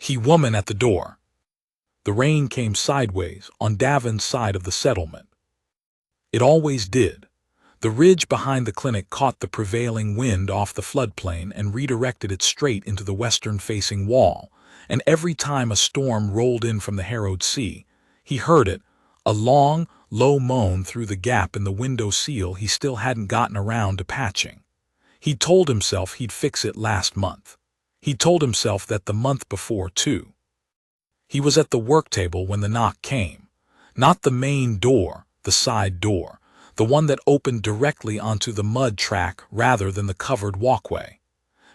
He woman at the door. The rain came sideways on Davin's side of the settlement. It always did. The ridge behind the clinic caught the prevailing wind off the floodplain and redirected it straight into the western-facing wall, and every time a storm rolled in from the harrowed sea, he heard it, a long, low moan through the gap in the window seal he still hadn't gotten around to patching. He'd told himself he'd fix it last month. He'd told himself that the month before, too. He was at the work table when the knock came. Not the main door, the side door, the one that opened directly onto the mud track rather than the covered walkway.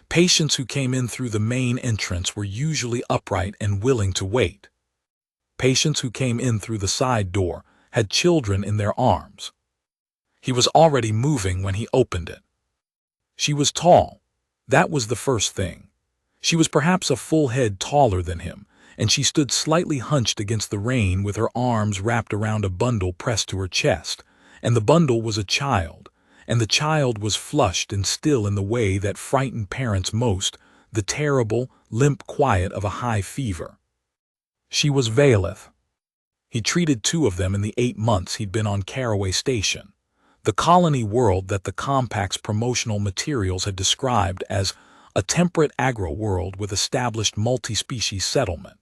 Patients who came in through the main entrance were usually upright and willing to wait. Patients who came in through the side door had children in their arms. He was already moving when he opened it. She was tall. That was the first thing. She was perhaps a full head taller than him, and she stood slightly hunched against the rain with her arms wrapped around a bundle pressed to her chest, and the bundle was a child, and the child was flushed and still in the way that frightened parents most, the terrible, limp quiet of a high fever. She was Valeth. He treated 2 of them in the 8 months he'd been on Caraway Station, the colony world that the Compact's promotional materials had described as a temperate agro-world with established multi-species settlement.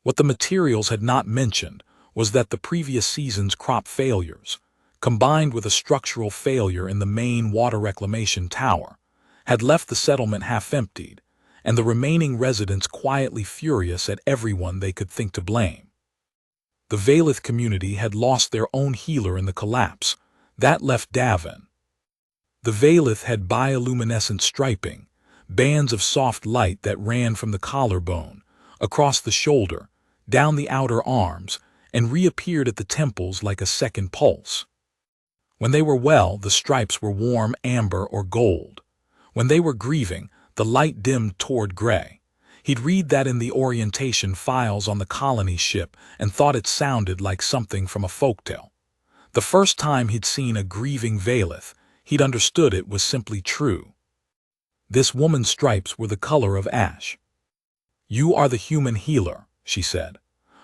What the materials had not mentioned was that the previous season's crop failures, combined with a structural failure in the main water reclamation tower, had left the settlement half-emptied, and the remaining residents quietly furious at everyone they could think to blame. The Valeth community had lost their own healer in the collapse. That left Davin. The Valeth had bioluminescent striping, bands of soft light that ran from the collarbone, across the shoulder, down the outer arms, and reappeared at the temples like a second pulse. When they were well, the stripes were warm amber or gold. When they were grieving, the light dimmed toward gray. He'd read that in the orientation files on the colony ship and thought it sounded like something from a folktale. The first time he'd seen a grieving Valeth, he'd understood it was simply true. This woman's stripes were the color of ash. "You are the human healer," she said.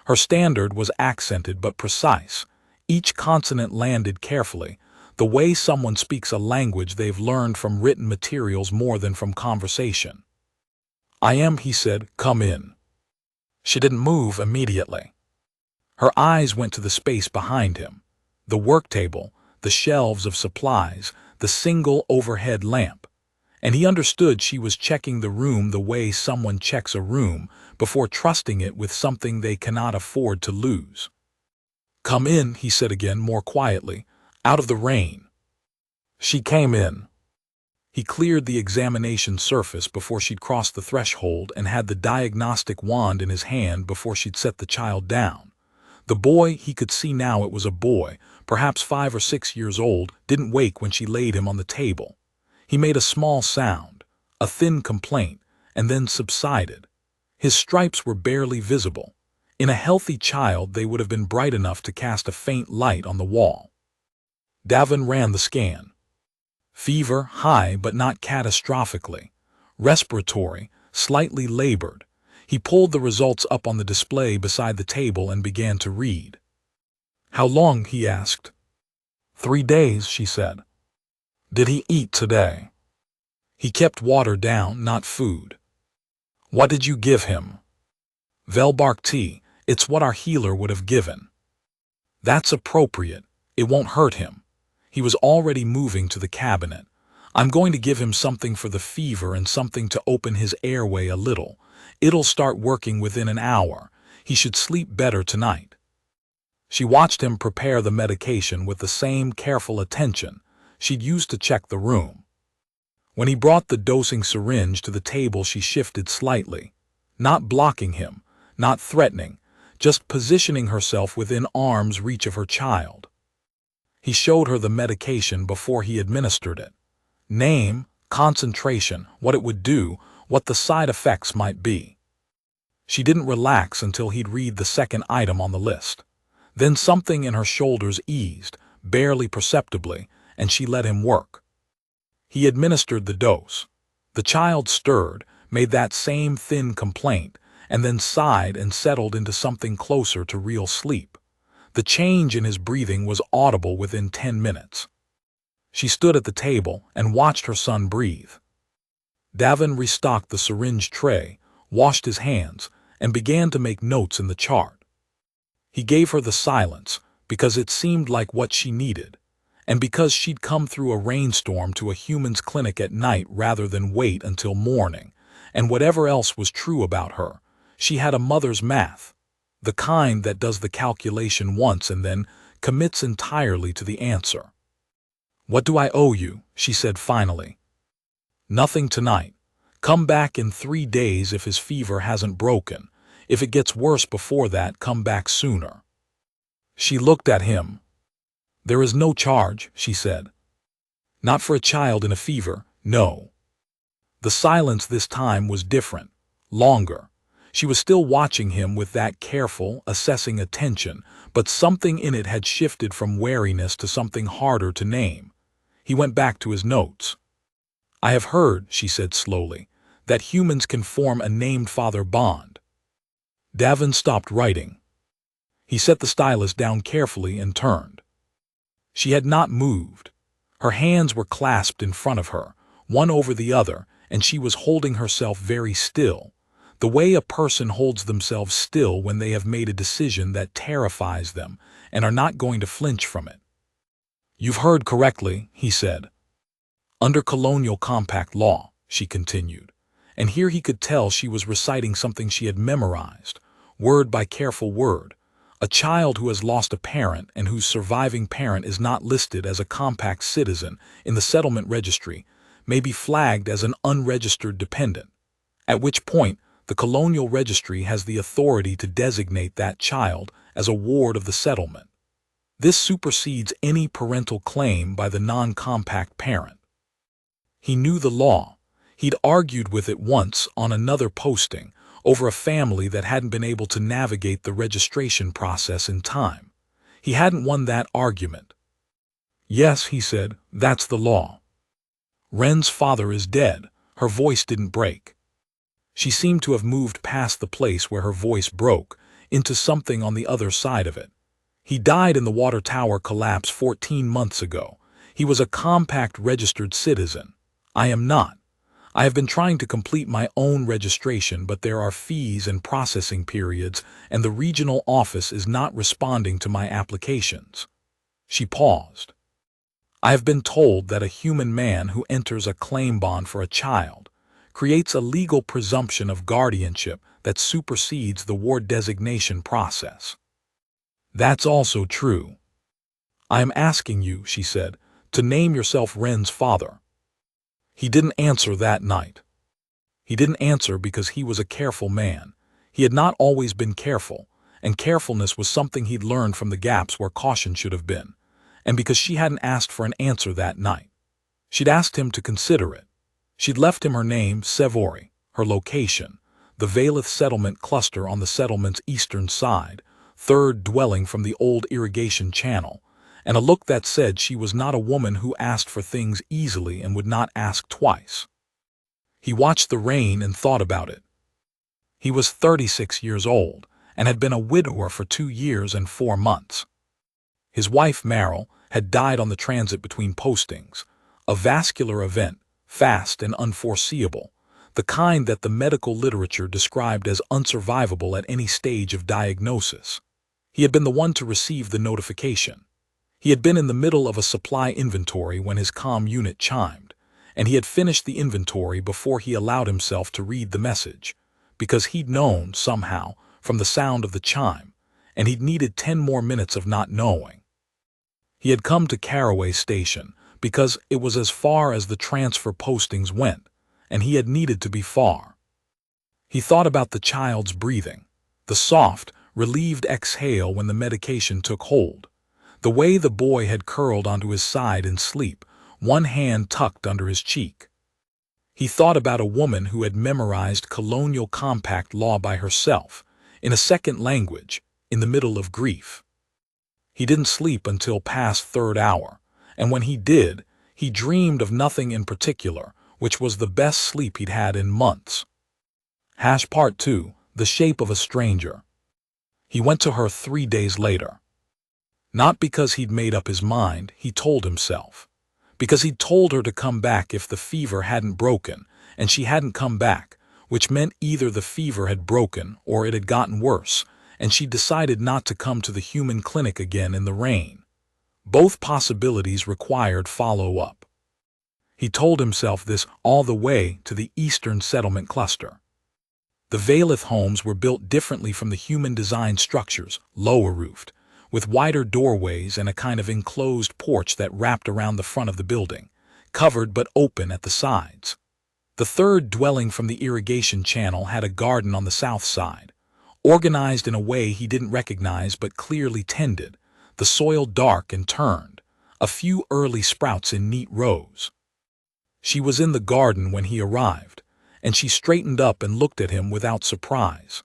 Her standard was accented but precise. Each consonant landed carefully, the way someone speaks a language they've learned from written materials more than from conversation. "I am," he said. "Come in." She didn't move immediately. Her eyes went to the space behind him, the work table, the shelves of supplies, the single overhead lamp, and he understood she was checking the room the way someone checks a room before trusting it with something they cannot afford to lose. "Come in," he said again more quietly, "out of the rain." She came in. He cleared the examination surface before she'd crossed the threshold and had the diagnostic wand in his hand before she'd set the child down. The boy, he could see now it was a boy, perhaps 5 or 6 years old, didn't wake when she laid him on the table. He made a small sound, a thin complaint, and then subsided. His stripes were barely visible. In a healthy child, they would have been bright enough to cast a faint light on the wall. Davin ran the scan. Fever, high but not catastrophically. Respiratory, slightly labored. He pulled the results up on the display beside the table and began to read. "How long?" he asked. 3 days, she said. "Did he eat today?" "He kept water down, not food." "What did you give him?" "Velbark tea. It's what our healer would have given." "That's appropriate. It won't hurt him." He was already moving to the cabinet. "I'm going to give him something for the fever and something to open his airway a little. It'll start working within an hour. He should sleep better tonight." She watched him prepare the medication with the same careful attention she'd used to check the room. When he brought the dosing syringe to the table, she shifted slightly, not blocking him, not threatening, just positioning herself within arm's reach of her child. He showed her the medication before he administered it. Name, concentration, what it would do, what the side effects might be. She didn't relax until he'd read the second item on the list. Then something in her shoulders eased, barely perceptibly, and she let him work. He administered the dose. The child stirred, made that same thin complaint, and then sighed and settled into something closer to real sleep. The change in his breathing was audible within 10 minutes. She stood at the table and watched her son breathe. Davin restocked the syringe tray, washed his hands, and began to make notes in the chart. He gave her the silence because it seemed like what she needed, and because she'd come through a rainstorm to a human's clinic at night rather than wait until morning, and whatever else was true about her, she had a mother's math, the kind that does the calculation once and then commits entirely to the answer. "What do I owe you?" she said finally. "Nothing tonight. Come back in 3 days if his fever hasn't broken. If it gets worse before that, come back sooner." She looked at him. "There is no charge," she said. "Not for a child in a fever, no." The silence this time was different, longer. She was still watching him with that careful, assessing attention, but something in it had shifted from wariness to something harder to name. He went back to his notes. "I have heard," she said slowly, "that humans can form a named-father bond." Davin stopped writing. He set the stylus down carefully and turned. She had not moved. Her hands were clasped in front of her, one over the other, and she was holding herself very still, the way a person holds themselves still when they have made a decision that terrifies them and are not going to flinch from it. "You've heard correctly," he said. "Under colonial compact law," she continued, and here he could tell she was reciting something she had memorized, word by careful word. "A child who has lost a parent and whose surviving parent is not listed as a compact citizen in the settlement registry may be flagged as an unregistered dependent, at which point the colonial registry has the authority to designate that child as a ward of the settlement. This supersedes any parental claim by the non-compact parent." He knew the law. He'd argued with it once on another posting over a family that hadn't been able to navigate the registration process in time. He hadn't won that argument. "Yes," he said, "that's the law." "Ren's father is dead." Her voice didn't break. She seemed to have moved past the place where her voice broke, into something on the other side of it. "He died in the water tower collapse 14 months ago. He was a compact registered citizen. I am not. I have been trying to complete my own registration, but there are fees and processing periods, and the regional office is not responding to my applications." She paused. "I have been told that a human man who enters a claim bond for a child creates a legal presumption of guardianship that supersedes the ward designation process." "That's also true." "I am asking you," she said, "to name yourself Ren's father." He didn't answer that night. He didn't answer because he was a careful man. He had not always been careful, and carefulness was something he'd learned from the gaps where caution should have been, and because she hadn't asked for an answer that night. She'd asked him to consider it. She'd left him her name, Sevori, her location, the Valeth settlement cluster on the settlement's eastern side, third dwelling from the old irrigation channel, and a look that said she was not a woman who asked for things easily and would not ask twice. He watched the rain and thought about it. He was 36 years old and had been a widower for 2 years and 4 months. His wife, Meryl, had died on the transit between postings, a vascular event, fast and unforeseeable, the kind that the medical literature described as unsurvivable at any stage of diagnosis. He had been the one to receive the notification. He had been in the middle of a supply inventory when his comm unit chimed, and he had finished the inventory before he allowed himself to read the message, because he'd known, somehow, from the sound of the chime, and he'd needed 10 more minutes of not knowing. He had come to Caraway Station because it was as far as the transfer postings went, and he had needed to be far. He thought about the child's breathing, the soft, relieved exhale when the medication took hold, the way the boy had curled onto his side in sleep, one hand tucked under his cheek. He thought about a woman who had memorized colonial compact law by herself, in a second language, in the middle of grief. He didn't sleep until past 3rd hour, and when he did, he dreamed of nothing in particular, which was the best sleep he'd had in months. Part 2, the shape of a stranger. He went to her 3 days later. Not because he'd made up his mind, he told himself. Because he'd told her to come back if the fever hadn't broken, and she hadn't come back, which meant either the fever had broken or it had gotten worse, and she decided not to come to the human clinic again in the rain. Both possibilities required follow-up. He told himself this all the way to the Eastern Settlement Cluster. The Valith homes were built differently from the human-designed structures, lower-roofed, with wider doorways and a kind of enclosed porch that wrapped around the front of the building, covered but open at the sides. The third dwelling from the irrigation channel had a garden on the south side, organized in a way he didn't recognize but clearly tended, the soil dark and turned, a few early sprouts in neat rows. She was in the garden when he arrived, and she straightened up and looked at him without surprise.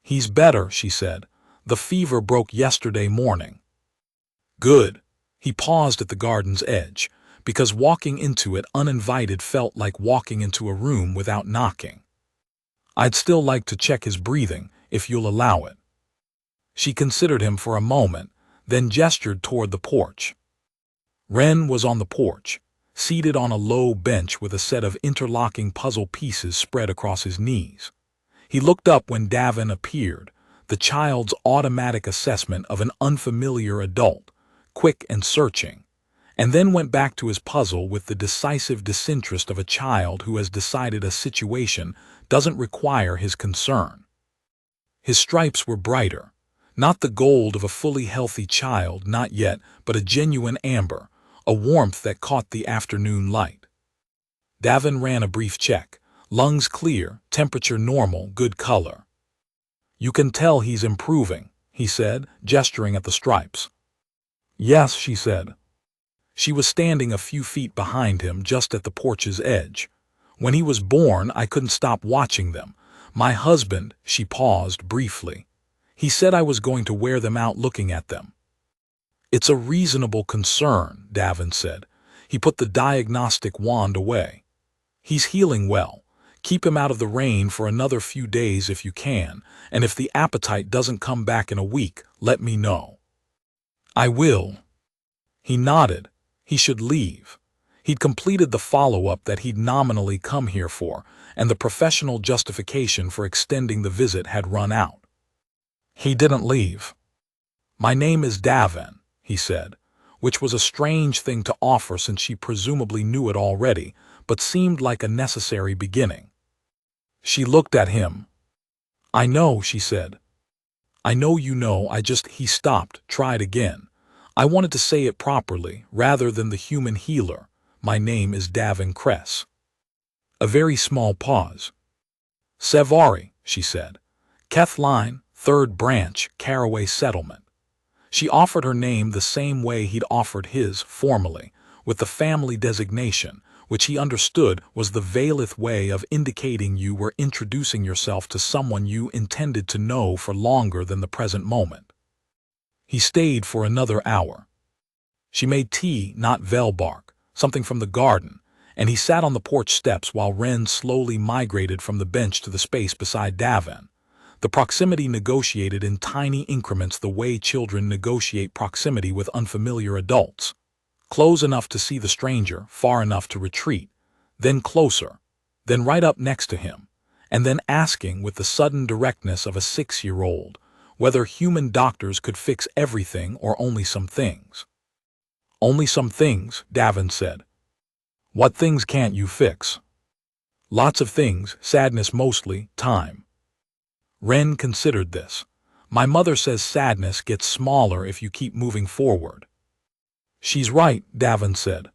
"He's better," she said. "The fever broke yesterday morning." "Good." He paused at the garden's edge, because walking into it uninvited felt like walking into a room without knocking. "I'd still like to check his breathing, if you'll allow it." She considered him for a moment, then gestured toward the porch. Ren was on the porch, seated on a low bench with a set of interlocking puzzle pieces spread across his knees. He looked up when Davin appeared, the child's automatic assessment of an unfamiliar adult, quick and searching, and then went back to his puzzle with the decisive disinterest of a child who has decided a situation doesn't require his concern. His stripes were brighter, not the gold of a fully healthy child, not yet, but a genuine amber, a warmth that caught the afternoon light. Davin ran a brief check. Lungs clear, temperature normal, good color. "You can tell he's improving," he said, gesturing at the stripes. "Yes," she said. She was standing a few feet behind him, just at the porch's edge. "When he was born, I couldn't stop watching them. My husband," she paused briefly. "He said I was going to wear them out looking at them." "It's a reasonable concern," Davin said. He put the diagnostic wand away. "He's healing well. Keep him out of the rain for another few days if you can, and if the appetite doesn't come back in a week, let me know." "I will." He nodded. He should leave. He'd completed the follow-up that he'd nominally come here for, and the professional justification for extending the visit had run out. He didn't leave. "My name is Davin," he said, which was a strange thing to offer since she presumably knew it already, but seemed like a necessary beginning. She looked at him. "I know," she said. "I know you know, He stopped, tried again. "I wanted to say it properly, rather than the human healer. My name is Davin Kress." A very small pause. "Sevari," she said. "Kethline, 3rd Branch, Caraway Settlement." She offered her name the same way he'd offered his, formally, with the family designation, which he understood was the Valith way of indicating you were introducing yourself to someone you intended to know for longer than the present moment. He stayed for another hour. She made tea, not velbark, something from the garden, and he sat on the porch steps while Ren slowly migrated from the bench to the space beside Davin. The proximity negotiated in tiny increments the way children negotiate proximity with unfamiliar adults. Close enough to see the stranger, far enough to retreat, then closer, then right up next to him, and then asking with the sudden directness of a 6-year-old whether human doctors could fix everything or only some things. "Only some things," Davin said. "What things can't you fix?" "Lots of things, sadness mostly, time." Ren considered this. "My mother says sadness gets smaller if you keep moving forward." "She's right," Davin said.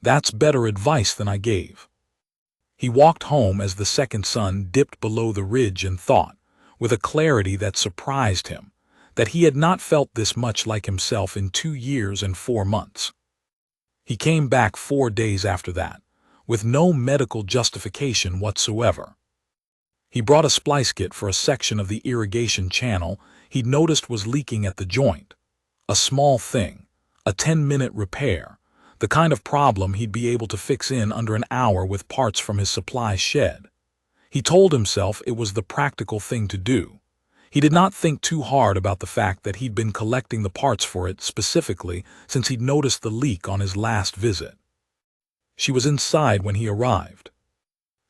"That's better advice than I gave." He walked home as the second sun dipped below the ridge and thought, with a clarity that surprised him, that he had not felt this much like himself in 2 years and 4 months. He came back 4 days after that, with no medical justification whatsoever. He brought a splice kit for a section of the irrigation channel he'd noticed was leaking at the joint. A small thing. A 10-minute repair, the kind of problem he'd be able to fix in under an hour with parts from his supply shed. He told himself it was the practical thing to do. He did not think too hard about the fact that he'd been collecting the parts for it specifically since he'd noticed the leak on his last visit. She was inside when he arrived.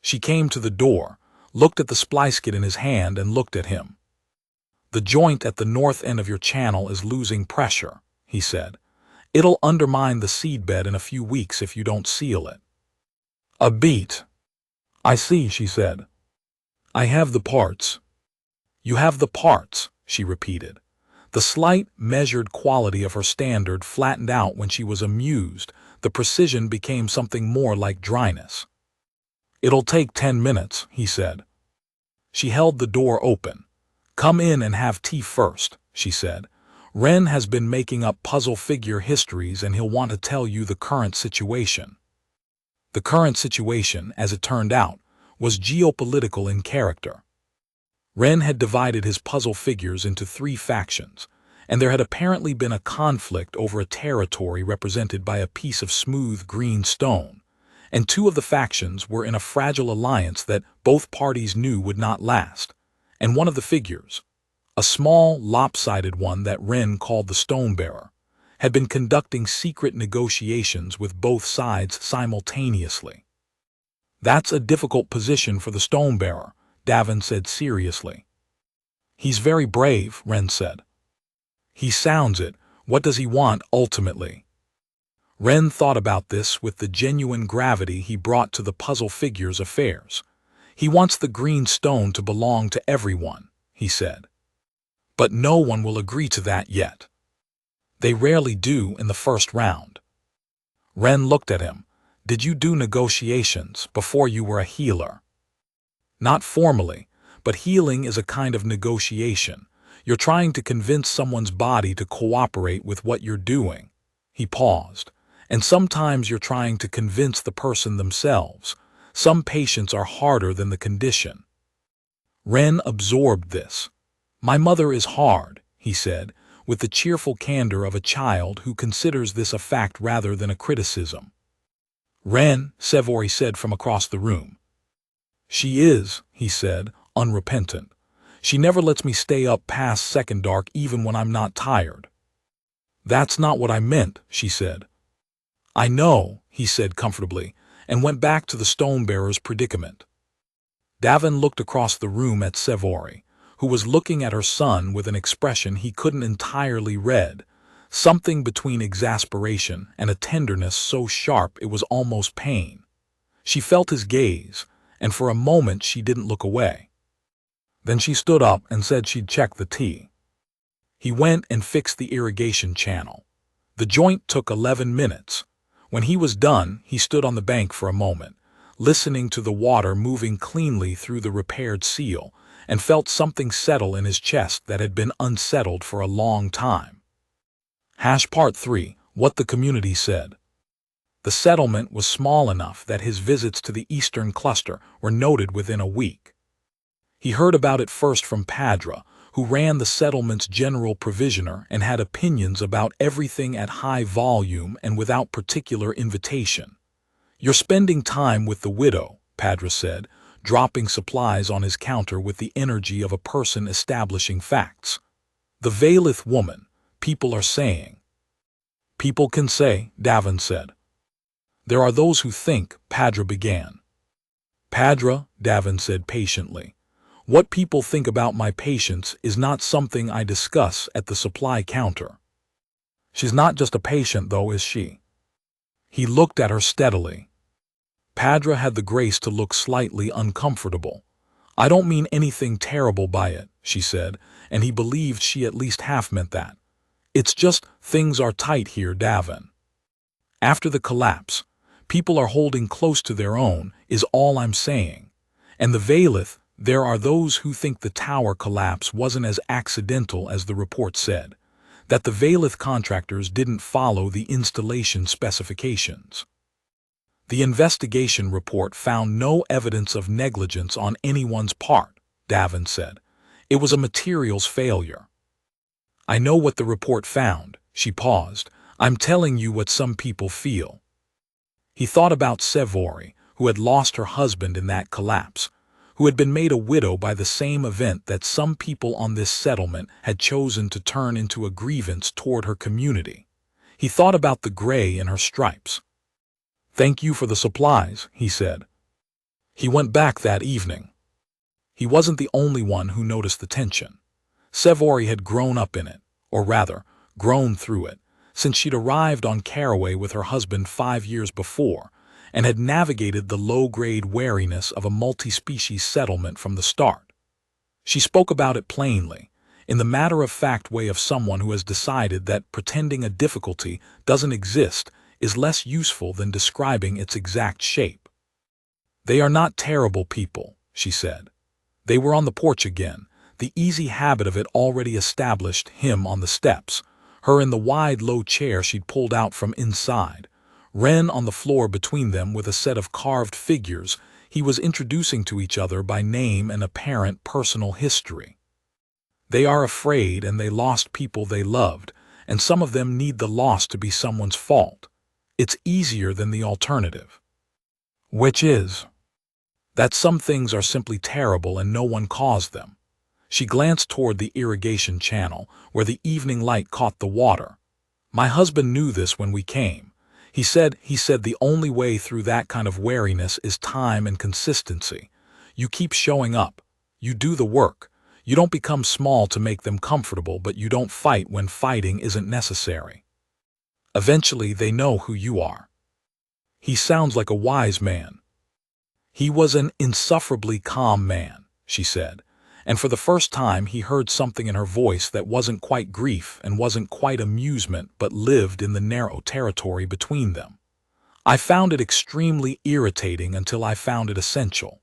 She came to the door, looked at the splice kit in his hand, and looked at him. "The joint at the north end of your channel is losing pressure," he said. "It'll undermine the seedbed in a few weeks if you don't seal it." "A beat." "I see," she said. "I have the parts." "You have the parts," she repeated. The slight, measured quality of her standard flattened out when she was amused. The precision became something more like dryness. "It'll take 10 minutes," he said. She held the door open. "Come in and have tea first," she said. "Ren has been making up puzzle figure histories and he'll want to tell you the current situation." The current situation, as it turned out, was geopolitical in character. Ren had divided his puzzle figures into 3 factions, and there had apparently been a conflict over a territory represented by a piece of smooth green stone, and 2 of the factions were in a fragile alliance that both parties knew would not last, and one of the figures, a small, lopsided one that Ren called the Stonebearer, had been conducting secret negotiations with both sides simultaneously. "That's a difficult position for the Stonebearer," Davin said seriously. "He's very brave," Ren said. "He sounds it. What does he want, ultimately?" Ren thought about this with the genuine gravity he brought to the puzzle figure's affairs. "He wants the green stone to belong to everyone," he said. "But no one will agree to that yet. They rarely do in the first round." Ren looked at him. "Did you do negotiations before you were a healer?" "Not formally, but healing is a kind of negotiation. You're trying to convince someone's body to cooperate with what you're doing." He paused. "And sometimes you're trying to convince the person themselves. Some patients are harder than the condition." Ren absorbed this. "My mother is hard," he said, with the cheerful candor of a child who considers this a fact rather than a criticism. "Ren," Sevori said from across the room. "She is," he said, unrepentant. "She never lets me stay up past second dark even when I'm not tired." "That's not what I meant," she said. "I know," he said comfortably, and went back to the Stonebearer's predicament. Davin looked across the room at Sevori, who was looking at her son with an expression he couldn't entirely read, something between exasperation and a tenderness so sharp it was almost pain. She felt his gaze, and for a moment she didn't look away. Then she stood up and said she'd check the tea. He went and fixed the irrigation channel. The joint took 11 minutes. When he was done, he stood on the bank for a moment, listening to the water moving cleanly through the repaired seal, and felt something settle in his chest that had been unsettled for a long time. Part 3. What the community said. The settlement was small enough that his visits to the eastern cluster were noted within a week. He heard about it first from Padra, who ran the settlement's general provisioner and had opinions about everything at high volume and without particular invitation. "You're spending time with the widow," Padra said, dropping supplies on his counter with the energy of a person establishing facts. "The Valith woman, people are saying." "People can say," Davin said. "There are those who think," Padra began. "Padra," Davin said patiently, "what people think about my patients is not something I discuss at the supply counter." "She's not just a patient, though, is she?" He looked at her steadily. Padra had the grace to look slightly uncomfortable. "I don't mean anything terrible by it," she said, and he believed she at least half meant that. "It's just things are tight here, Davin. After the collapse, people are holding close to their own, is all I'm saying. And the Valith, there are those who think the tower collapse wasn't as accidental as the report said, that the Valith contractors didn't follow the installation specifications. The investigation report found no evidence of negligence on anyone's part," Davin said. "It was a materials failure." "I know what the report found," she paused. "I'm telling you what some people feel." He thought about Sevori, who had lost her husband in that collapse, who had been made a widow by the same event that some people on this settlement had chosen to turn into a grievance toward her community. He thought about the gray in her stripes. "Thank you for the supplies," he said. He went back that evening. He wasn't the only one who noticed the tension. Savory had grown up in it, or rather, grown through it, since she'd arrived on Caraway with her husband 5 years before, and had navigated the low-grade wariness of a multi-species settlement from the start. She spoke about it plainly, in the matter-of-fact way of someone who has decided that pretending a difficulty doesn't exist is less useful than describing its exact shape. "They are not terrible people," she said. They were on the porch again, the easy habit of it already established, him on the steps, her in the wide low chair she'd pulled out from inside, Wren on the floor between them with a set of carved figures he was introducing to each other by name and apparent personal history. They are afraid and they lost people they loved, and some of them need the loss to be someone's fault. It's easier than the alternative. Which is that some things are simply terrible and no one caused them. She glanced toward the irrigation channel, where the evening light caught the water. "My husband knew this when we came. He said the only way through that kind of wariness is time and consistency. You keep showing up. You do the work. You don't become small to make them comfortable, but you don't fight when fighting isn't necessary. Eventually they know who you are." He sounds like a wise man. He was an insufferably calm man, she said, and for the first time he heard something in her voice that wasn't quite grief and wasn't quite amusement but lived in the narrow territory between them. "I found it extremely irritating until I found it essential."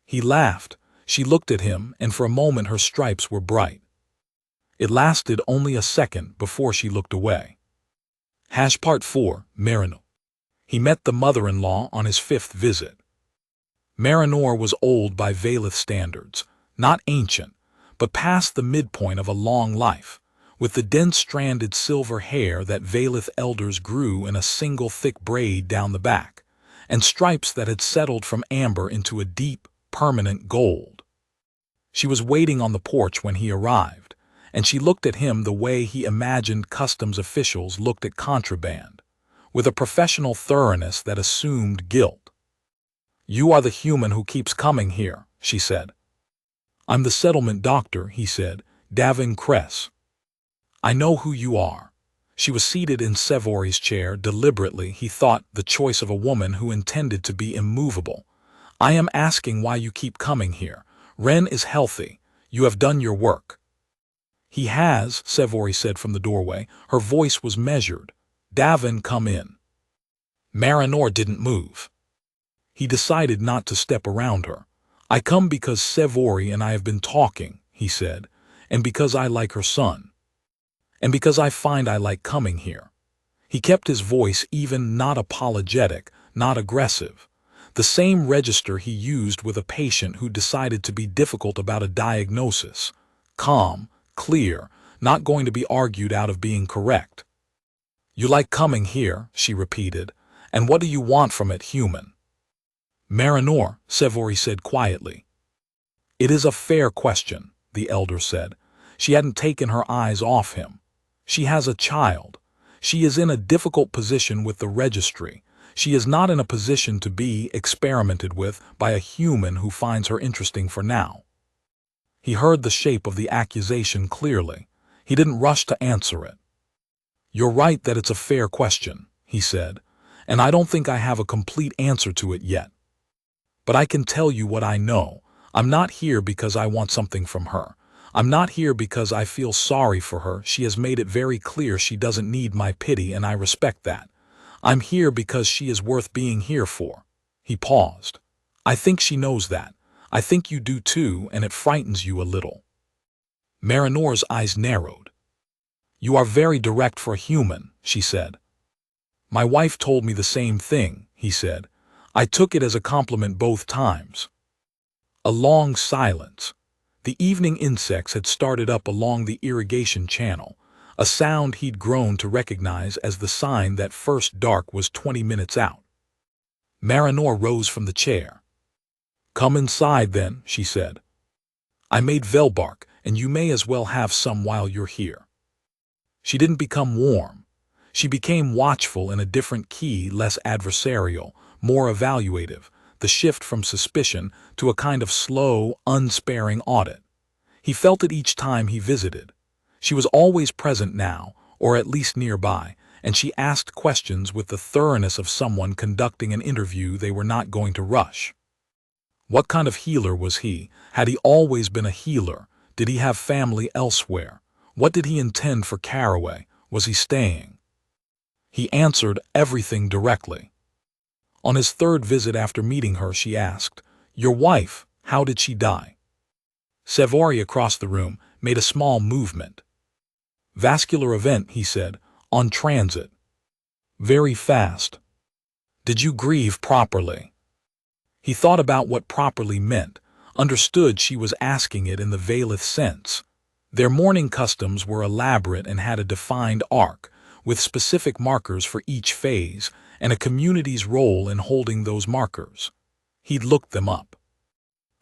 He laughed. She looked at him, and for a moment her stripes were bright. It lasted only a second before she looked away. Part 4, Marinor. He met the mother-in-law on his 5th visit. Marinor was old by Valeth standards, not ancient, but past the midpoint of a long life, with the dense stranded silver hair that Valeth elders grew in a single thick braid down the back, and stripes that had settled from amber into a deep, permanent gold. She was waiting on the porch when he arrived, and she looked at him the way he imagined customs officials looked at contraband, with a professional thoroughness that assumed guilt. "You are the human who keeps coming here," she said. "I'm the settlement doctor," he said, "Davin Kress." "I know who you are." She was seated in Savory's chair, deliberately, he thought, the choice of a woman who intended to be immovable. "I am asking why you keep coming here. Wren is healthy. You have done your work." "He has," Savory said from the doorway. Her voice was measured. "Davin, come in." Marinor didn't move. He decided not to step around her. "I come because Savory and I have been talking," he said, "and because I like her son. And because I find I like coming here." He kept his voice even, not apologetic, not aggressive. The same register he used with a patient who decided to be difficult about a diagnosis. Calm, clear, not going to be argued out of being correct. "You like coming here," she repeated, "and what do you want from it, human?" "Marinor," Savory said quietly. "It is a fair question," the elder said. She hadn't taken her eyes off him. "She has a child. She is in a difficult position with the registry. She is not in a position to be experimented with by a human who finds her interesting for now." He heard the shape of the accusation clearly. He didn't rush to answer it. "You're right that it's a fair question," he said, "and I don't think I have a complete answer to it yet. But I can tell you what I know. I'm not here because I want something from her. I'm not here because I feel sorry for her. She has made it very clear she doesn't need my pity, and I respect that. I'm here because she is worth being here for." He paused. "I think she knows that. I think you do too, and it frightens you a little." Marinor's eyes narrowed. "You are very direct for a human," she said. "My wife told me the same thing," he said. "I took it as a compliment both times." A long silence. The evening insects had started up along the irrigation channel, a sound he'd grown to recognize as the sign that first dark was 20 minutes out. Marinor rose from the chair. "Come inside then," she said. "I made Velbark, and you may as well have some while you're here." She didn't become warm. She became watchful in a different key, less adversarial, more evaluative, the shift from suspicion to a kind of slow, unsparing audit. He felt it each time he visited. She was always present now, or at least nearby, and she asked questions with the thoroughness of someone conducting an interview they were not going to rush. What kind of healer was he? Had he always been a healer? Did he have family elsewhere? What did he intend for Caraway? Was he staying? He answered everything directly. On his third visit after meeting her, she asked, "Your wife, how did she die?" Savory across the room made a small movement. "Vascular event," he said, "on transit. Very fast." "Did you grieve properly?" He thought about what properly meant, understood she was asking it in the Valeth sense. Their mourning customs were elaborate and had a defined arc, with specific markers for each phase, and a community's role in holding those markers. He'd looked them up.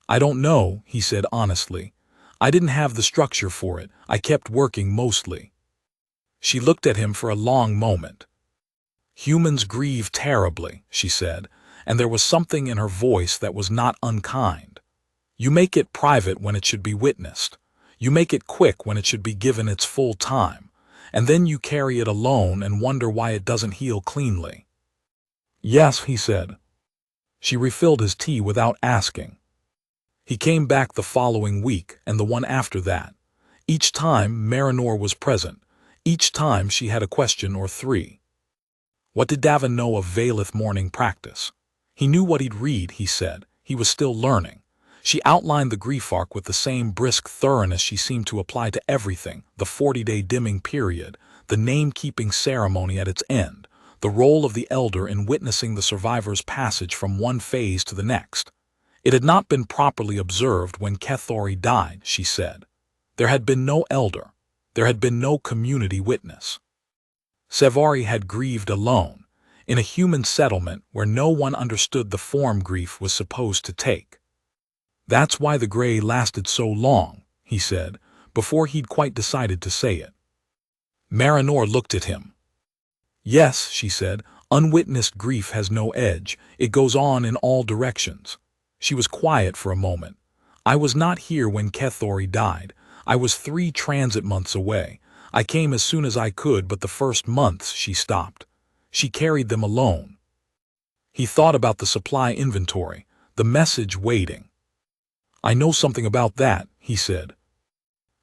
"I don't know," he said honestly. "I didn't have the structure for it. I kept working mostly." She looked at him for a long moment. "Humans grieve terribly," she said, and there was something in her voice that was not unkind. "You make it private when it should be witnessed. You make it quick when it should be given its full time, and then you carry it alone and wonder why it doesn't heal cleanly." "Yes," he said. She refilled his tea without asking. He came back the following week and the one after that. Each time Marinor was present. Each time she had a question or three. What did Davin know of Valeth morning practice? He knew what he'd read, he said. He was still learning. She outlined the grief arc with the same brisk thoroughness she seemed to apply to everything: the 40-day dimming period, the name-keeping ceremony at its end, the role of the elder in witnessing the survivor's passage from one phase to the next. It had not been properly observed when Kethori died, she said. There had been no elder. There had been no community witness. Savory had grieved alone, in a human settlement where no one understood the form grief was supposed to take. "That's why the gray lasted so long," he said, before he'd quite decided to say it. Marinor looked at him. "Yes," she said, "unwitnessed grief has no edge. It goes on in all directions." She was quiet for a moment. "I was not here when Kethori died. I was 3 transit months away. I came as soon as I could, but the first months," she stopped. "She carried them alone." He thought about the supply inventory, the message waiting. "I know something about that," he said.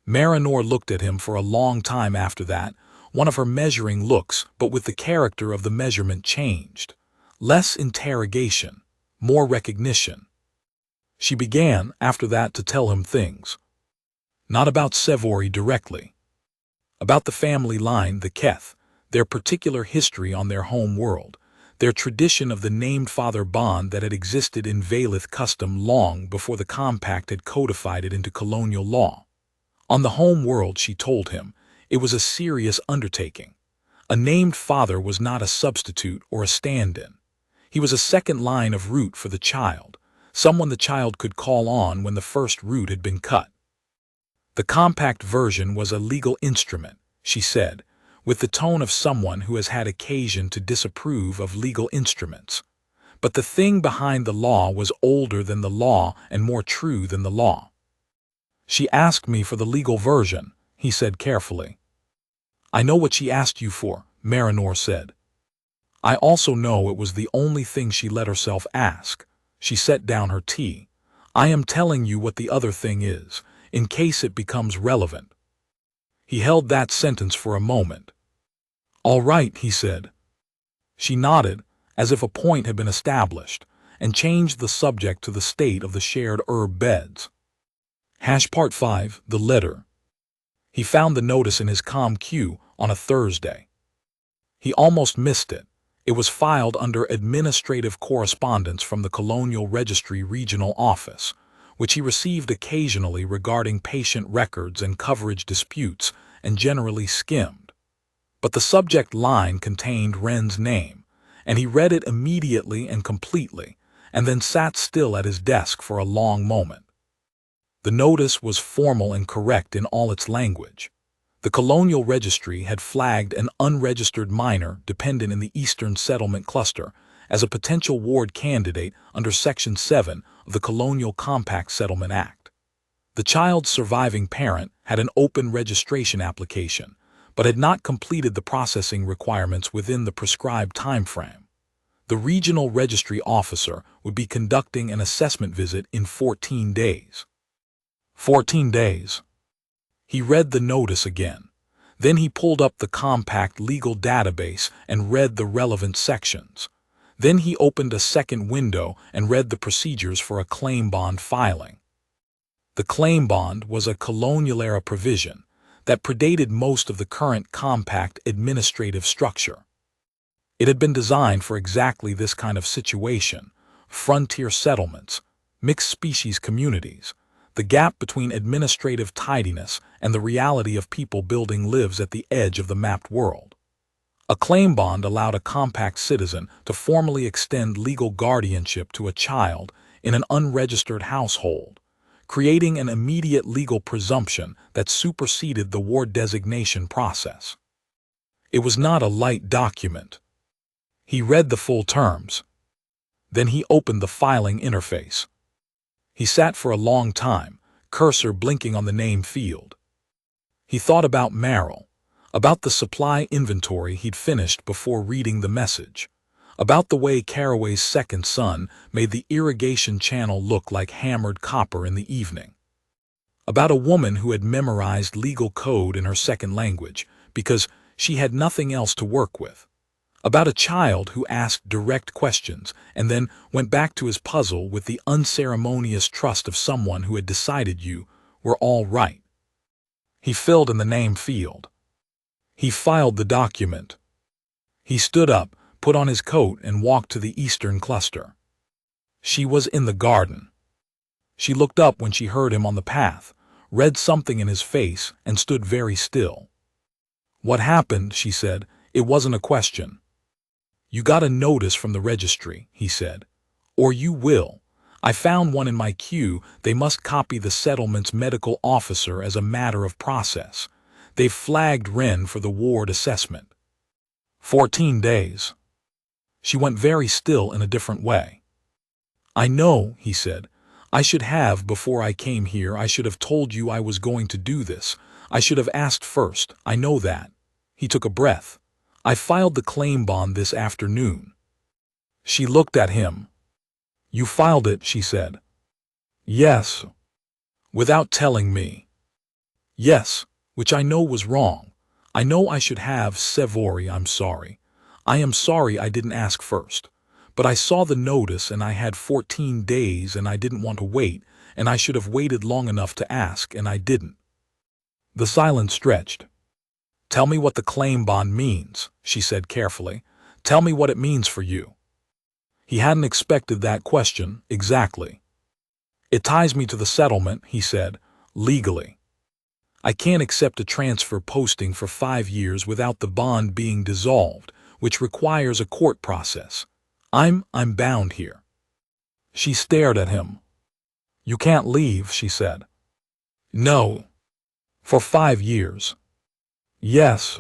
Marinor looked at him for a long time after that, one of her measuring looks, but with the character of the measurement changed. Less interrogation, more recognition. She began, after that, to tell him things. Not about Savory directly. About the family line, the Keth, their particular history on their home world, their tradition of the named father bond that had existed in Valeth custom long before the compact had codified it into colonial law. On the home world, she told him, it was a serious undertaking. A named father was not a substitute or a stand-in. He was a second line of root for the child, someone the child could call on when the first root had been cut. The compact version was a legal instrument, she said, with the tone of someone who has had occasion to disapprove of legal instruments. But the thing behind the law was older than the law and more true than the law. "She asked me for the legal version," he said carefully. "I know what she asked you for," Marinor said. "I also know it was the only thing she let herself ask." She set down her tea. "I am telling you what the other thing is, in case it becomes relevant." He held that sentence for a moment. "All right," he said. She nodded, as if a point had been established, and changed the subject to the state of the shared herb beds. Part 5, the letter. He found the notice in his com queue on a Thursday. He almost missed it. It was filed under administrative correspondence from the Colonial Registry Regional Office, which he received occasionally regarding patient records and coverage disputes, and generally skimmed. But the subject line contained Wren's name, and he read it immediately and completely, and then sat still at his desk for a long moment. The notice was formal and correct in all its language. The Colonial Registry had flagged an unregistered minor dependent in the Eastern Settlement Cluster as a potential ward candidate under Section 7 of the Colonial Compact Settlement Act. The child's surviving parent had an open registration application, but had not completed the processing requirements within the prescribed timeframe. The regional registry officer would be conducting an assessment visit in 14 days. 14 days. He read the notice again. Then he pulled up the compact legal database and read the relevant sections. Then he opened a second window and read the procedures for a claim bond filing. The claim bond was a colonial-era provision that predated most of the current compact administrative structure. It had been designed for exactly this kind of situation: frontier settlements, mixed-species communities. The gap between administrative tidiness and the reality of people building lives at the edge of the mapped world. A claim bond allowed a compact citizen to formally extend legal guardianship to a child in an unregistered household, creating an immediate legal presumption that superseded the ward designation process. It was not a light document. He read the full terms. Then he opened the filing interface. He sat for a long time, cursor blinking on the name field. He thought about Merrill, about the supply inventory he'd finished before reading the message, about the way Caraway's second son made the irrigation channel look like hammered copper in the evening, about a woman who had memorized legal code in her second language because she had nothing else to work with, about a child who asked direct questions and then went back to his puzzle with the unceremonious trust of someone who had decided you were all right. He filled in the name field. He filed the document. He stood up, put on his coat, and walked to the Eastern Cluster. She was in the garden. She looked up when she heard him on the path, read something in his face, and stood very still. "What happened?" she said. "It wasn't a question." "You got a notice from the registry," he said. "Or you will. I found one in my queue. They must copy the settlement's medical officer as a matter of process. They've flagged Wren for the ward assessment." 14 days. She went very still in a different way. "I know," he said. "I should have before I came here. I should have told you I was going to do this. I should have asked first. I know that." He took a breath. "I filed the claim bond this afternoon." She looked at him. "You filed it," she said. "Yes." "Without telling me." "Yes, which I know was wrong. I know I should have. Sevori, I'm sorry. I am sorry I didn't ask first. But I saw the notice and I had 14 days and I didn't want to wait, and I should have waited long enough to ask, and I didn't." The silence stretched. "Tell me what the claim bond means," she said carefully. "Tell me what it means for you." He hadn't expected that question exactly. "It ties me to the settlement," he said, "legally. I can't accept a transfer posting for 5 years without the bond being dissolved, which requires a court process. I'm bound here." She stared at him. "You can't leave," she said. "No." "For 5 years." "Yes."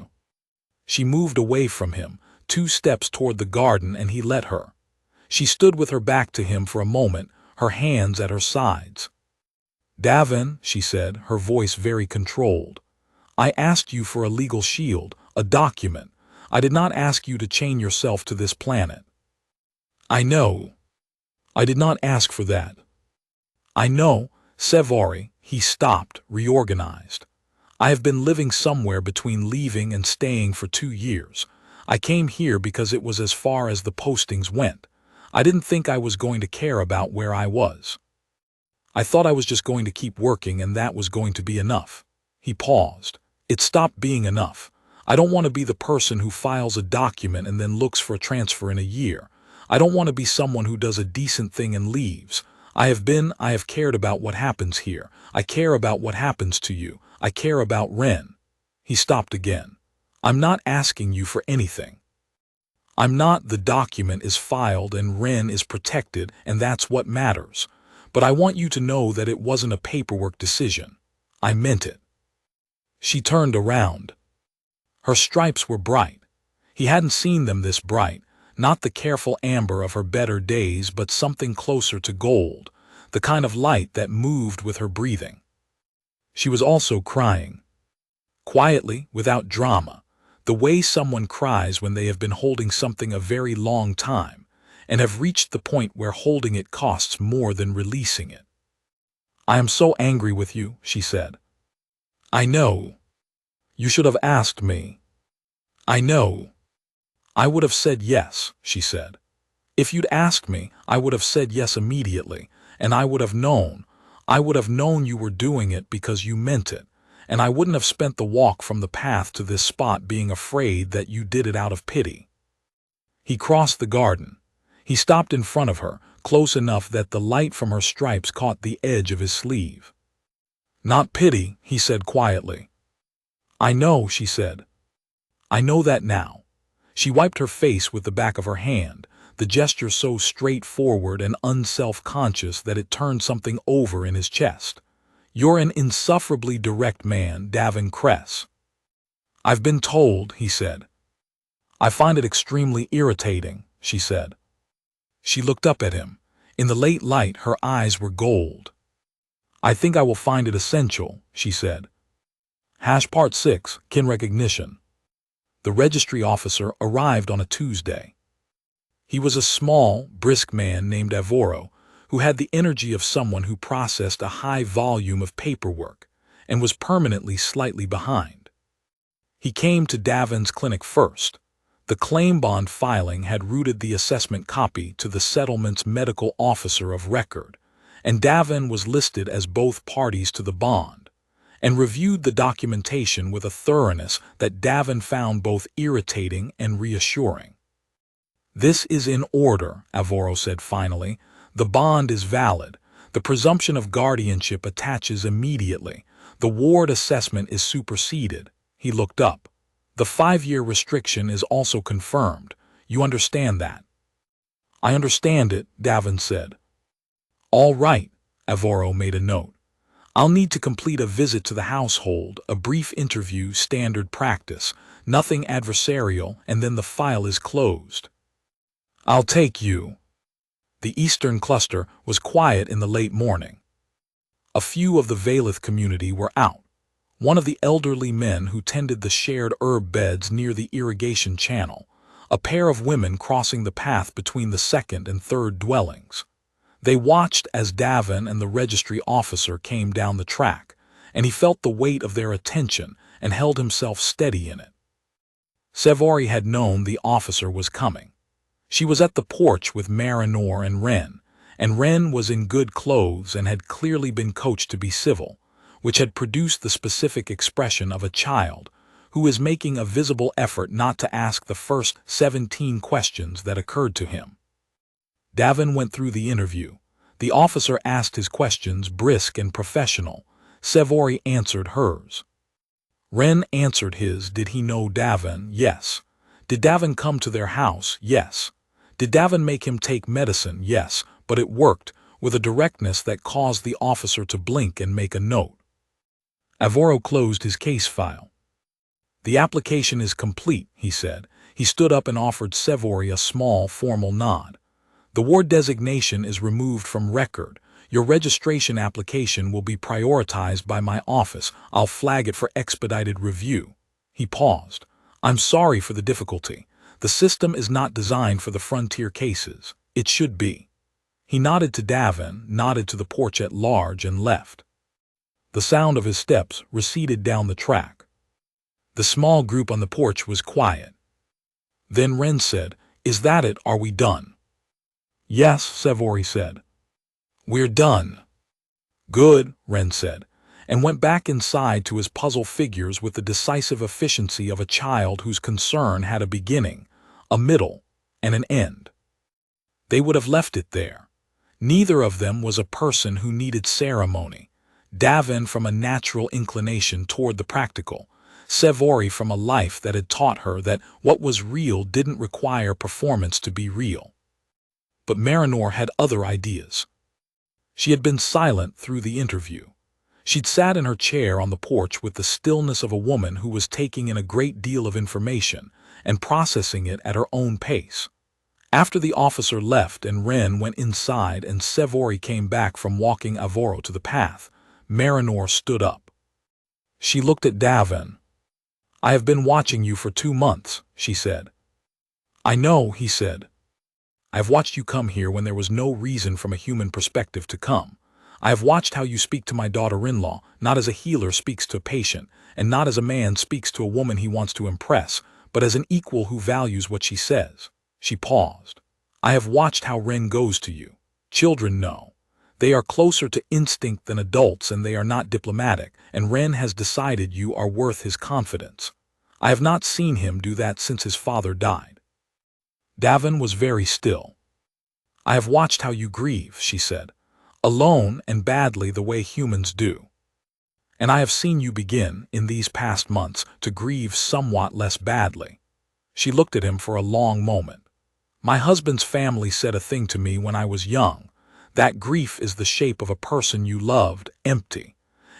She moved away from him, 2 steps toward the garden, and he let her. She stood with her back to him for a moment, her hands at her sides. "Davin," she said, her voice very controlled, "I asked you for a legal shield, a document. I did not ask you to chain yourself to this planet." "I know. I did not ask for that." "I know, Sevori." He stopped, reorganized. "I have been living somewhere between leaving and staying for 2 years. I came here because it was as far as the postings went. I didn't think I was going to care about where I was. I thought I was just going to keep working and that was going to be enough." He paused. "It stopped being enough. I don't want to be the person who files a document and then looks for a transfer in a year. I don't want to be someone who does a decent thing and leaves. I have cared about what happens here. I care about what happens to you. I care about Wren." He stopped again. "I'm not asking you for anything." I'm not. The document is filed and Ren is protected, and that's what matters. But I want you to know that it wasn't a paperwork decision. I meant it." She turned around. Her stripes were bright. He hadn't seen them this bright, not the careful amber of her better days, but something closer to gold, the kind of light that moved with her breathing. She was also crying. Quietly, without drama, the way someone cries when they have been holding something a very long time and have reached the point where holding it costs more than releasing it. "I am so angry with you," she said. "I know. You should have asked me." "I know." "I would have said yes," she said. "If you'd asked me, I would have said yes immediately, and I would have known. I would have known you were doing it because you meant it, and I wouldn't have spent the walk from the path to this spot being afraid that you did it out of pity." He crossed the garden. He stopped in front of her, close enough that the light from her stripes caught the edge of his sleeve. "Not pity," he said quietly. "I know," she said. "I know that now." She wiped her face with the back of her hand, the gesture so straightforward and unself-conscious that it turned something over in his chest. "You're an insufferably direct man, Davin Kress." "I've been told," he said. "I find it extremely irritating," she said. She looked up at him. In the late light, her eyes were gold. "I think I will find it essential," she said. Part 6, Kin Recognition. The registry officer arrived on a Tuesday. He was a small, brisk man named Avoro, who had the energy of someone who processed a high volume of paperwork and was permanently slightly behind. He came to Davin's clinic first. The claim bond filing had routed the assessment copy to the settlement's medical officer of record, and Davin was listed as both parties to the bond, and reviewed the documentation with a thoroughness that Davin found both irritating and reassuring. "This is in order," Avoro said finally. "The bond is valid. The presumption of guardianship attaches immediately. The ward assessment is superseded." He looked up. "The 5-year restriction is also confirmed. You understand that?" "I understand it," Davin said. "All right," Avoro made a note. "I'll need to complete a visit to the household, a brief interview, standard practice, nothing adversarial, and then the file is closed." "I'll take you." The Eastern Cluster was quiet in the late morning. A few of the Valith community were out. One of the elderly men who tended the shared herb beds near the irrigation channel, a pair of women crossing the path between the second and third dwellings. They watched as Davin and the registry officer came down the track, and he felt the weight of their attention and held himself steady in it. Sevori had known the officer was coming. She was at the porch with Marinor and Ren was in good clothes and had clearly been coached to be civil, which had produced the specific expression of a child who is making a visible effort not to ask the first 17 questions that occurred to him. Davin went through the interview. The officer asked his questions, brisk and professional. Sevori answered hers. Ren answered his. Did he know Davin? Yes. Did Davin come to their house? Yes. Did Davin make him take medicine? Yes, but it worked, with a directness that caused the officer to blink and make a note. Avoro closed his case file. "The application is complete," he said. He stood up and offered Sevori a small, formal nod. "The ward designation is removed from record. Your registration application will be prioritized by my office. I'll flag it for expedited review." He paused. "I'm sorry for the difficulty. The system is not designed for the frontier cases. It should be." He nodded to Davin, nodded to the porch at large, and left. The sound of his steps receded down the track. The small group on the porch was quiet. Then Ren said, "Is that it? Are we done?" "Yes," Sevori said. "We're done." "Good," Ren said, and went back inside to his puzzle figures with the decisive efficiency of a child whose concern had a beginning, a middle, and an end. They would have left it there. Neither of them was a person who needed ceremony. Davin from a natural inclination toward the practical, Savory from a life that had taught her that what was real didn't require performance to be real. But Marinor had other ideas. She had been silent through the interview. She'd sat in her chair on the porch with the stillness of a woman who was taking in a great deal of information and processing it at her own pace. After the officer left and Wren went inside and Savory came back from walking Avoro to the path, Marinor stood up. She looked at Davin. "I have been watching you for 2 months," she said. "I know," he said. "I have watched you come here when there was no reason from a human perspective to come. I have watched how you speak to my daughter-in-law, not as a healer speaks to a patient, and not as a man speaks to a woman he wants to impress, but as an equal who values what she says." She paused. "I have watched how Wren goes to you. Children know. They are closer to instinct than adults and they are not diplomatic, and Wren has decided you are worth his confidence. I have not seen him do that since his father died." Davin was very still. "I have watched how you grieve," she said. "Alone and badly the way humans do. And I have seen you begin, in these past months, to grieve somewhat less badly." She looked at him for a long moment. "My husband's family said a thing to me when I was young, that grief is the shape of a person you loved, empty.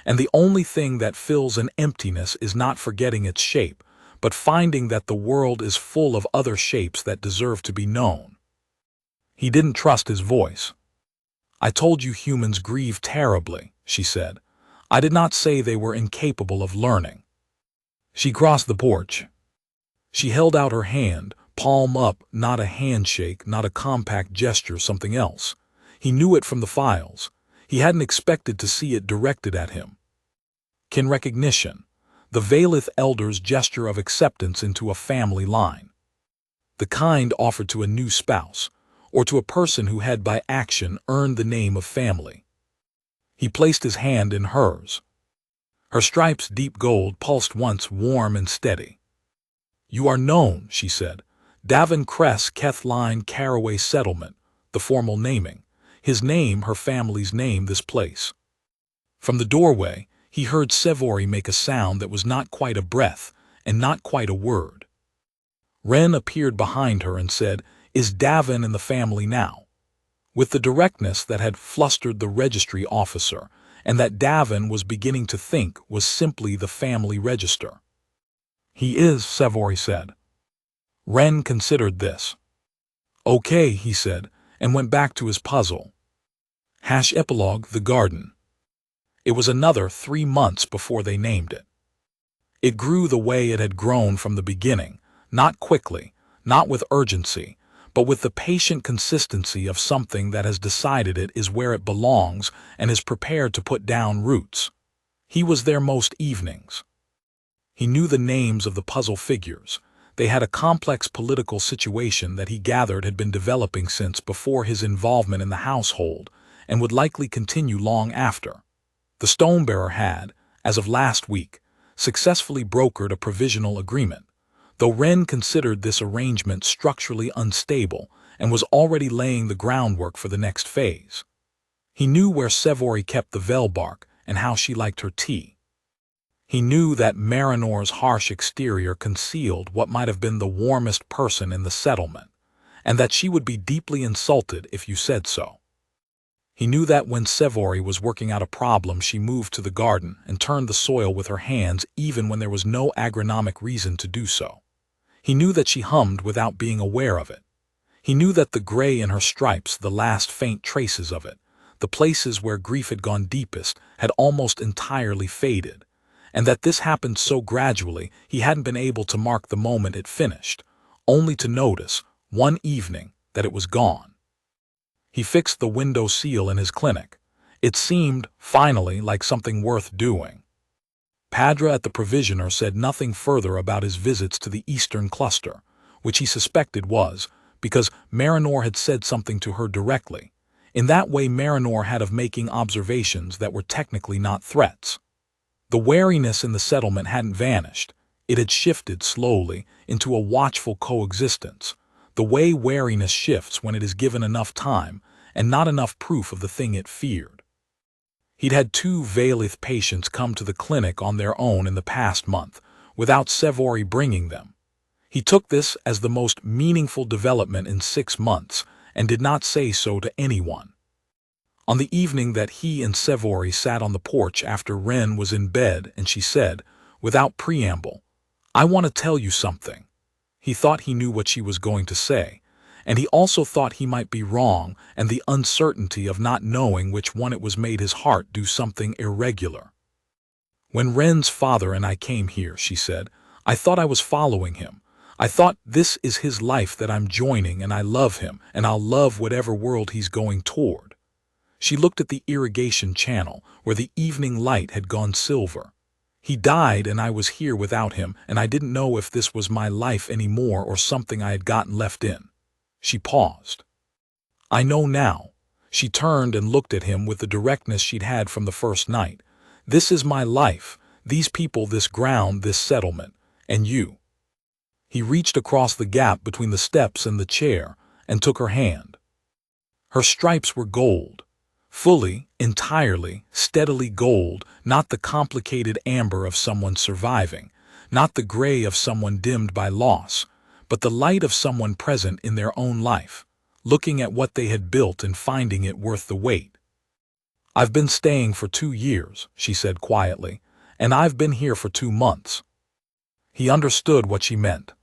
And the only thing that fills an emptiness is not forgetting its shape, but finding that the world is full of other shapes that deserve to be known." He didn't trust his voice. "I told you humans grieve terribly," she said. "I did not say they were incapable of learning." She crossed the porch. She held out her hand, palm up, not a handshake, not a compact gesture, something else. He knew it from the files. He hadn't expected to see it directed at him. Kin recognition, the Valith elder's gesture of acceptance into a family line. The kind offered to a new spouse, or to a person who had by action earned the name of family. He placed his hand in hers. Her stripes, deep gold, pulsed once, warm and steady. "You are known," she said. "Davin Cress, Kethline, Caraway Settlement," the formal naming. His name, her family's name, this place. From the doorway, he heard Savory make a sound that was not quite a breath and not quite a word. Wren appeared behind her and said, "Is Davin in the family now?" with the directness that had flustered the registry officer, and that Davin was beginning to think was simply the family register. "He is," Savory said. Wren considered this. "Okay," he said, and went back to his puzzle. Epilogue, the garden. It was another 3 months before they named it. It grew the way it had grown from the beginning, not quickly, not with urgency, but with the patient consistency of something that has decided it is where it belongs and is prepared to put down roots. He was there most evenings. He knew the names of the puzzle figures. They had a complex political situation that he gathered had been developing since before his involvement in the household, and would likely continue long after. The stonebearer had, as of last week, successfully brokered a provisional agreement, though Wren considered this arrangement structurally unstable and was already laying the groundwork for the next phase. He knew where Savory kept the Velbark and how she liked her tea. He knew that Marinor's harsh exterior concealed what might have been the warmest person in the settlement, and that she would be deeply insulted if you said so. He knew that when Savory was working out a problem, she moved to the garden and turned the soil with her hands even when there was no agronomic reason to do so. He knew that she hummed without being aware of it. He knew that the gray in her stripes, the last faint traces of it, the places where grief had gone deepest, had almost entirely faded, and that this happened so gradually he hadn't been able to mark the moment it finished, only to notice, one evening, that it was gone. He fixed the window seal in his clinic. It seemed, finally, like something worth doing. Padra at the Provisioner said nothing further about his visits to the Eastern Cluster, which he suspected was because Marinor had said something to her directly. In that way Marinor had of making observations that were technically not threats. The wariness in the settlement hadn't vanished. It had shifted slowly into a watchful coexistence, the way wariness shifts when it is given enough time and not enough proof of the thing it feared. He'd had 2 Valith patients come to the clinic on their own in the past month, without Savory bringing them. He took this as the most meaningful development in 6 months and did not say so to anyone. On the evening that he and Savory sat on the porch after Wren was in bed, and she said, without preamble, "I want to tell you something." He thought he knew what she was going to say, and he also thought he might be wrong, and the uncertainty of not knowing which one it was made his heart do something irregular. "When Wren's father and I came here," she said, "I thought I was following him. I thought this is his life that I'm joining, and I love him, and I'll love whatever world he's going toward." She looked at the irrigation channel, where the evening light had gone silver. "He died and I was here without him, and I didn't know if this was my life anymore or something I had gotten left in." She paused. "I know now." She turned and looked at him with the directness she'd had from the first night. "This is my life, these people, this ground, this settlement, and you." He reached across the gap between the steps and the chair and took her hand. Her stripes were gold. Fully, entirely, steadily gold, not the complicated amber of someone surviving, not the gray of someone dimmed by loss, but the light of someone present in their own life, looking at what they had built and finding it worth the wait. "I've been staying for 2 years," she said quietly, "and I've been here for 2 months." He understood what she meant.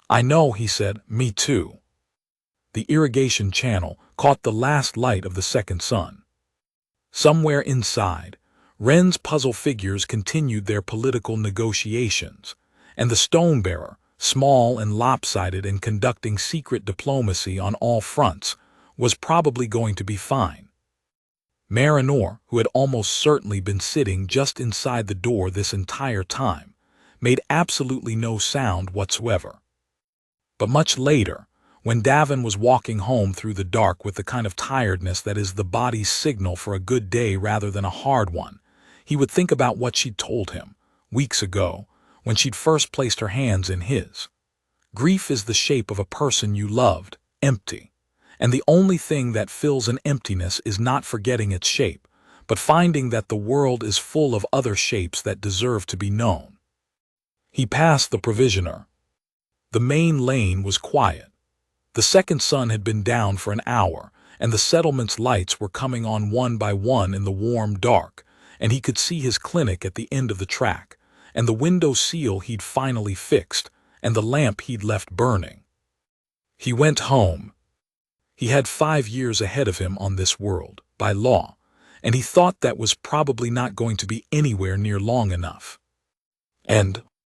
"I know," he said, "me too." The irrigation channel caught the last light of the second sun. Somewhere inside, Wren's puzzle figures continued their political negotiations, and the stone-bearer, small and lopsided and conducting secret diplomacy on all fronts, was probably going to be fine. Marinor, who had almost certainly been sitting just inside the door this entire time, made absolutely no sound whatsoever. But much later, when Davin was walking home through the dark with the kind of tiredness that is the body's signal for a good day rather than a hard one, he would think about what she'd told him, weeks ago, when she'd first placed her hands in his. Grief is the shape of a person you loved, empty, and the only thing that fills an emptiness is not forgetting its shape, but finding that the world is full of other shapes that deserve to be known. He passed the provisioner. The main lane was quiet. The second sun had been down for an hour, and the settlement's lights were coming on one by one in the warm dark, and he could see his clinic at the end of the track, and the window seal he'd finally fixed, and the lamp he'd left burning. He went home. He had 5 years ahead of him on this world, by law, and he thought that was probably not going to be anywhere near long enough. And